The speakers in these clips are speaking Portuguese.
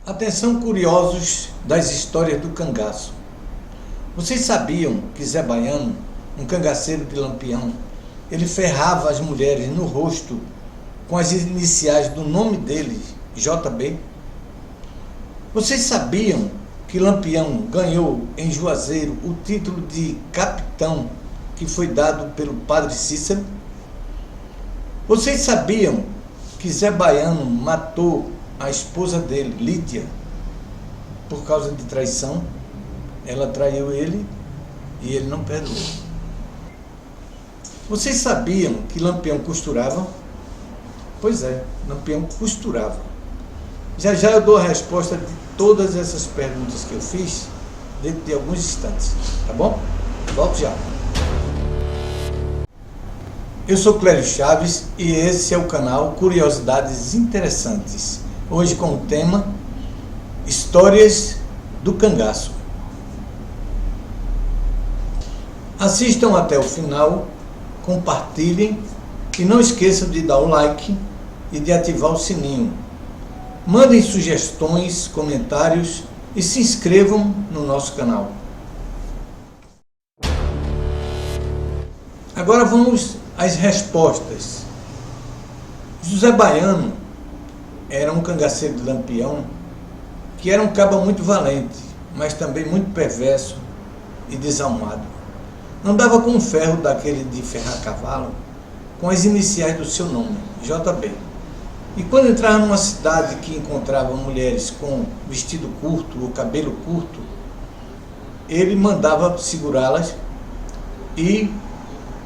Atenção, curiosos das histórias do cangaço. Vocês sabiam que Zé Baiano, um cangaceiro de Lampião, ele ferrava as mulheres no rosto com as iniciais do nome dele, JB? Vocês sabiam que Lampião ganhou em Juazeiro o título de capitão que foi dado pelo padre Cícero? Vocês sabiam que Zé Baiano matou a esposa dele, Lídia, por causa de traição? Ela traiu ele e ele não perdoou. Vocês sabiam que Lampião costurava? Pois é, Lampião costurava. Já já eu dou a resposta de todas essas perguntas que eu fiz dentro de alguns instantes, tá bom? Volto já. Eu sou Clério Chaves e esse é o canal Curiosidades Interessantes. Hoje com o tema Histórias do Cangaço. Assistam até o final, compartilhem e não esqueçam de dar o like e de ativar o sininho. Mandem sugestões, comentários e se inscrevam no nosso canal. Agora vamos às respostas. José Baiano era um cangaceiro de Lampião que era um caba muito valente, mas também muito perverso e desalmado. Andava com um ferro daquele de ferrar cavalo, com as iniciais do seu nome, JB. E quando entrava numa cidade que encontrava mulheres com vestido curto ou cabelo curto, ele mandava segurá-las e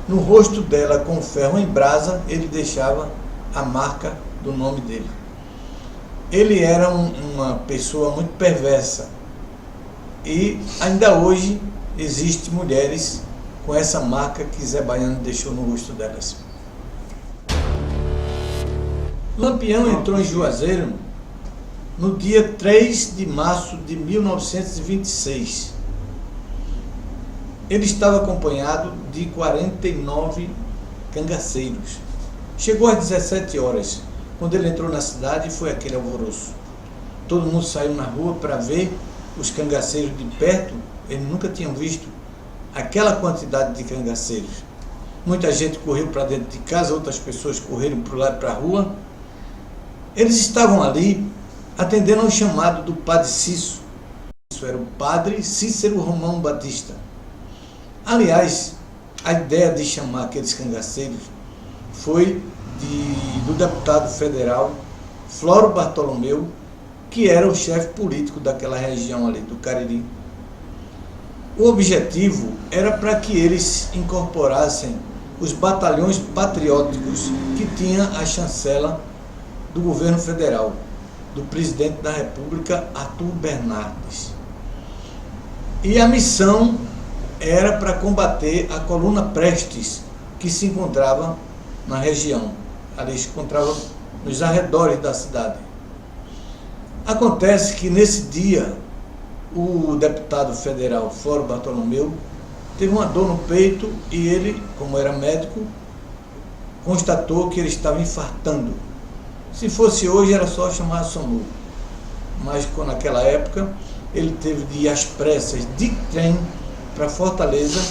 no rosto dela, com o ferro em brasa, ele deixava a marca do nome dele. Ele era uma pessoa muito perversa e ainda hoje existem mulheres com essa marca que Zé Baiano deixou no rosto delas. Lampião entrou em Juazeiro no dia 3 de março de 1926. Ele estava acompanhado de 49 cangaceiros. Chegou às 17 horas. Quando ele entrou na cidade, foi aquele alvoroço. Todo mundo saiu na rua para ver os cangaceiros de perto. Eles nunca tinham visto aquela quantidade de cangaceiros. Muita gente correu para dentro de casa, outras pessoas correram para o lado para a rua. Eles estavam ali atendendo ao chamado do padre Cícero. Isso era o padre Cícero Romão Batista. Aliás, a ideia de chamar aqueles cangaceiros foi do deputado federal Floro Bartolomeu, que era o chefe político daquela região ali do Cariri. O objetivo era para que eles incorporassem os batalhões patrióticos que tinha a chancela do governo federal, do presidente da República, Arthur Bernardes. E a missão era para combater a coluna Prestes, que se encontrava na região, ali se encontrava nos arredores da cidade. Acontece que nesse dia, o deputado federal Floro Bartolomeu teve uma dor no peito e ele, como era médico, constatou que ele estava infartando. Se fosse hoje era só chamar SAMU, mas naquela época ele teve de ir às pressas de trem para Fortaleza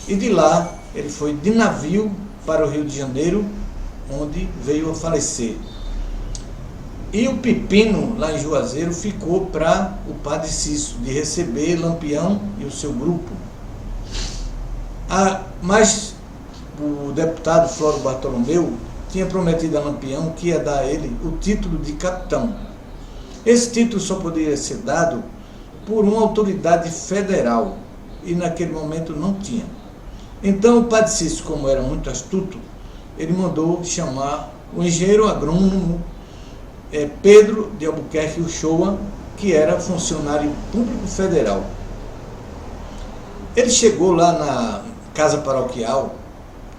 e de lá ele foi de navio para o Rio de Janeiro, onde veio a falecer. E o pepino lá em Juazeiro ficou para o padre Cícero, de receber Lampião e o seu grupo. Mas o deputado Floro Bartolomeu tinha prometido a Lampião que ia dar a ele o título de capitão. Esse título só poderia ser dado por uma autoridade federal, e naquele momento não tinha. Então o padre Cícero, como era muito astuto, ele mandou chamar o engenheiro agrônomo Pedro de Albuquerque Uchoa, que era funcionário público federal. Ele chegou lá na casa paroquial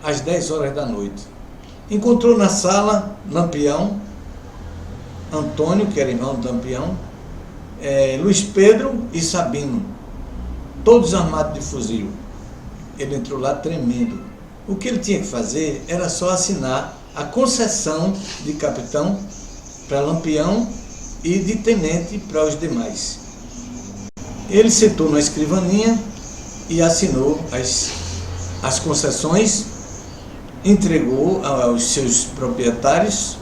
às 10 horas da noite. Encontrou na sala Lampião, Antônio, que era irmão de Lampião, Luiz Pedro e Sabino, todos armados de fuzil. Ele entrou lá tremendo. O que ele tinha que fazer era só assinar a concessão de capitão para Lampião e de tenente para os demais. Ele sentou na escrivaninha e assinou as concessões, entregou aos seus proprietários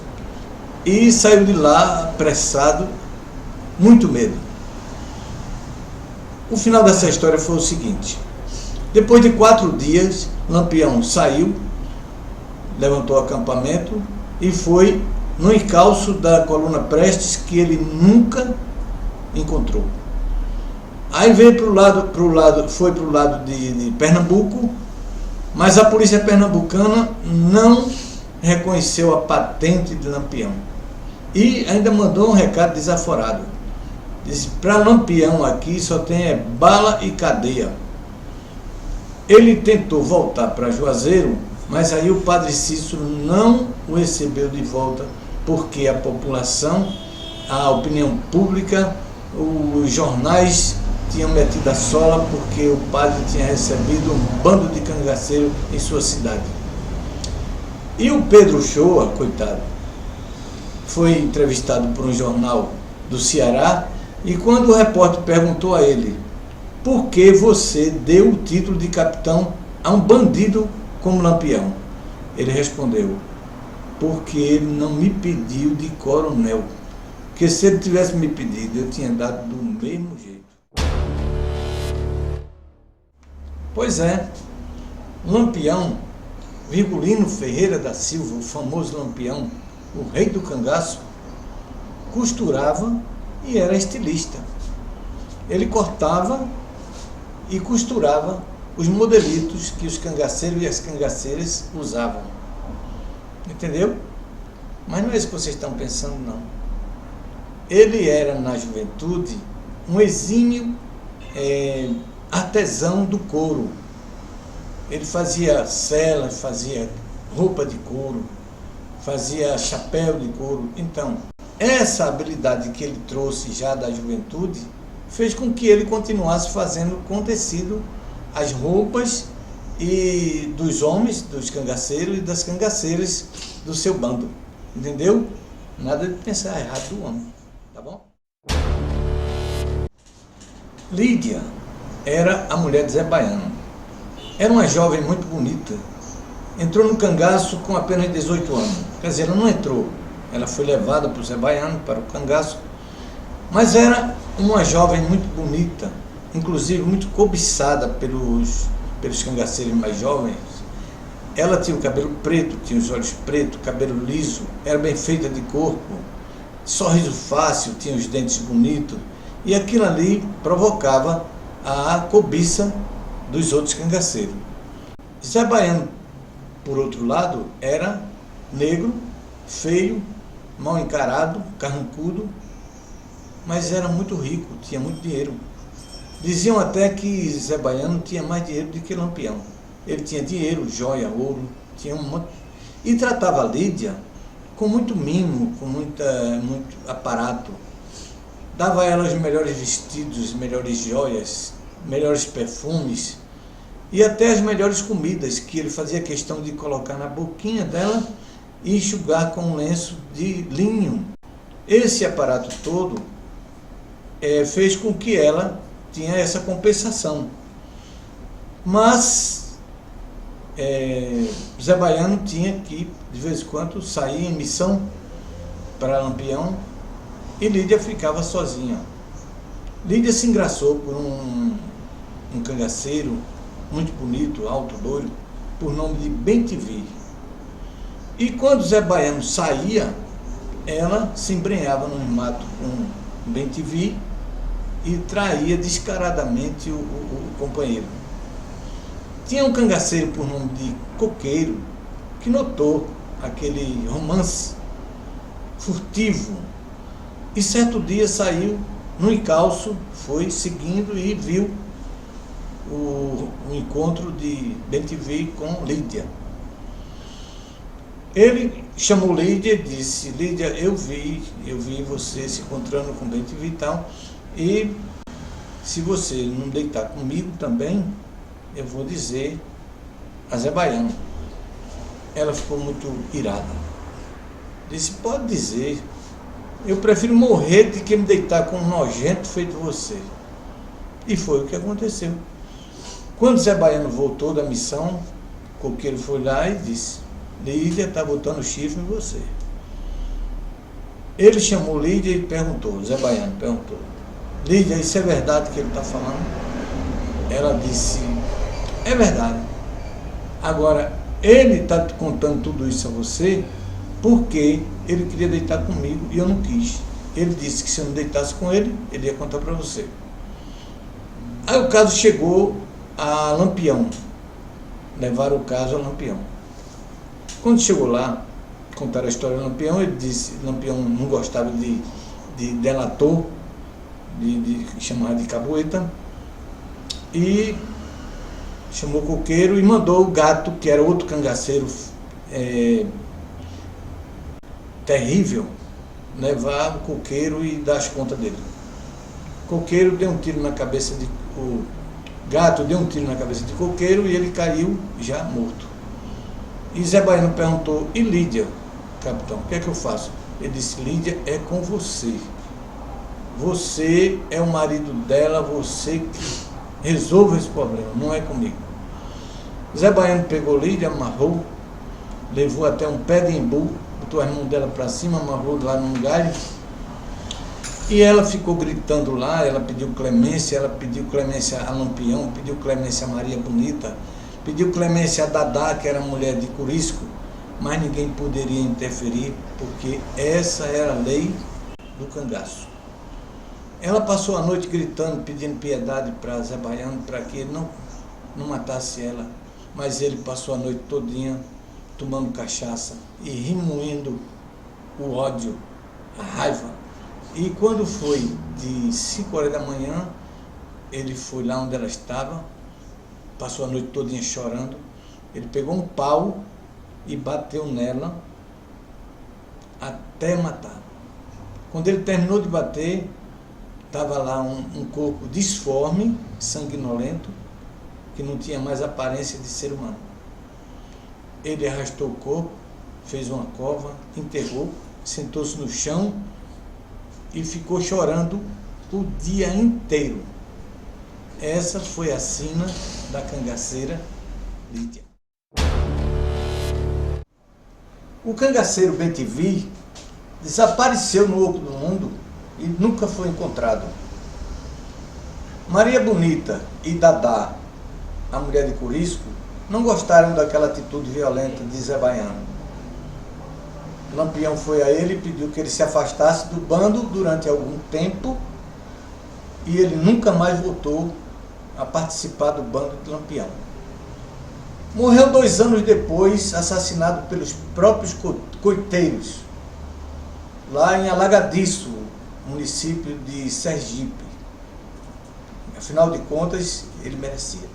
e saiu de lá apressado, muito medo. O final dessa história foi o seguinte: depois de 4 dias, Lampião saiu, levantou acampamento e foi no encalço da coluna Prestes, que ele nunca encontrou. Aí veio foi para o lado de Pernambuco, mas a polícia pernambucana não reconheceu a patente de Lampião. E ainda mandou um recado desaforado. Disse: para Lampião aqui só tem bala e cadeia. Ele tentou voltar para Juazeiro, mas aí o padre Cícero não o recebeu de volta, porque a população, a opinião pública, os jornais tinham metido a sola porque o padre tinha recebido um bando de cangaceiro em sua cidade. E o Pedro Shoa, coitado, foi entrevistado por um jornal do Ceará, e quando o repórter perguntou a ele: por que você deu o título de capitão a um bandido como Lampião? Ele respondeu: porque ele não me pediu de coronel, porque se ele tivesse me pedido, eu tinha dado do mesmo jeito. Pois é, Lampião, Virgulino Ferreira da Silva, o famoso Lampião, o rei do cangaço, costurava e era estilista. Ele cortava e costurava os modelitos que os cangaceiros e as cangaceiras usavam. Entendeu? Mas não é isso que vocês estão pensando, não. Ele era, na juventude, um exímio artesão do couro. Ele fazia celas, fazia roupa de couro, fazia chapéu de couro. Então, essa habilidade que ele trouxe já da juventude fez com que ele continuasse fazendo com tecido as roupas e dos homens, dos cangaceiros e das cangaceiras do seu bando. Entendeu? Nada de pensar errado do homem. Tá bom? Lídia era a mulher de Zé Baiano. Era uma jovem muito bonita. Entrou no cangaço com apenas 18 anos. Quer dizer, ela não entrou. Ela foi levada por Zé Baiano para o cangaço. Mas era uma jovem muito bonita, inclusive muito cobiçada pelos cangaceiros mais jovens. Ela tinha o cabelo preto, tinha os olhos pretos, cabelo liso, era bem feita de corpo, sorriso fácil, tinha os dentes bonitos. E aquilo ali provocava a cobiça dos outros cangaceiros. Zé Baiano, por outro lado, era negro, feio, mal encarado, carrancudo, mas era muito rico, tinha muito dinheiro. Diziam até que Zé Baiano tinha mais dinheiro do que Lampião. Ele tinha dinheiro, joia, ouro, tinha um monte. E tratava Lídia com muito mimo, com muito aparato. Dava a ela os melhores vestidos, melhores joias, melhores perfumes e até as melhores comidas, que ele fazia questão de colocar na boquinha dela e enxugar com um lenço de linho. Esse aparato todo fez com que ela tinha essa compensação. Mas Zé Baiano tinha que, de vez em quando, sair em missão para Lampião e Lídia ficava sozinha. Lídia se engraçou por um cangaceiro muito bonito, alto, loiro, por nome de Bem-te-vi. E quando Zé Baiano saía, ela se embrenhava no mato com Bem-te-vi e traía descaradamente o companheiro. Tinha um cangaceiro por nome de Coqueiro, que notou aquele romance furtivo e certo dia saiu no encalço, foi seguindo e viu o encontro de Bem-te-vi com Lídia. Ele chamou Lídia e disse: Lídia, eu vi você se encontrando com Bem-te-vi e tal, e se você não deitar comigo também, eu vou dizer a Zé Baiano. Ela ficou muito irada. Disse: pode dizer, Eu prefiro morrer do que me deitar com um nojento feito você. E foi o que aconteceu. Quando Zé Baiano voltou da missão, o coqueiro foi lá e disse: Lídia está botando chifre em você. Ele chamou Lídia e perguntou, Zé Baiano perguntou: Lídia, isso é verdade que ele está falando? Ela disse: é verdade. Agora, ele está contando tudo isso a você porque ele queria deitar comigo e eu não quis. Ele disse que se eu não deitasse com ele, ele ia contar para você. Aí o caso chegou a Lampião. Levaram o caso a Lampião. Quando chegou lá, contaram a história de Lampião, ele disse que Lampião não gostava de delator, de chamar de caboeta, e chamou o coqueiro e mandou o gato, que era outro cangaceiro terrível, levar o coqueiro e dar as contas dele. O coqueiro deu um tiro na cabeça de... O gato deu um tiro na cabeça de coqueiro e ele caiu já morto. E Zé Baiano perguntou: e Lídia, capitão, o que é que eu faço? Ele disse: Lídia é com você. Você é o marido dela, você que resolva esse problema, não é comigo. Zé Baiano pegou Lídia, amarrou, levou até um pé de embu, botou as mãos dela para cima, amarrou lá num galho, e ela ficou gritando lá. Ela pediu clemência a Lampião, pediu clemência a Maria Bonita, pediu clemência a Dadá, que era mulher de Curisco, mas ninguém poderia interferir, porque essa era a lei do cangaço. Ela passou a noite gritando, pedindo piedade para Zé Baiano, para que ele não matasse ela, mas ele passou a noite todinha tomando cachaça e remoendo o ódio, a raiva. E quando foi de 5 horas da manhã, ele foi lá onde ela estava, passou a noite todinha chorando. Ele pegou um pau e bateu nela até matar. Quando ele terminou de bater, estava lá um corpo disforme, sanguinolento, que não tinha mais aparência de ser humano. Ele arrastou o corpo, fez uma cova, enterrou, sentou-se no chão e ficou chorando o dia inteiro. Essa foi a sina da cangaceira Lídia. O cangaceiro Bentivi desapareceu no oco do mundo e nunca foi encontrado. Maria Bonita e Dadá, a mulher de Curisco, não gostaram daquela atitude violenta de Zé Baiano. Lampião foi a ele e pediu que ele se afastasse do bando durante algum tempo, e ele nunca mais voltou a participar do bando de Lampião. Morreu 2 anos depois, assassinado pelos próprios coiteiros, lá em Alagadiço, município de Sergipe. Afinal de contas, ele merecia.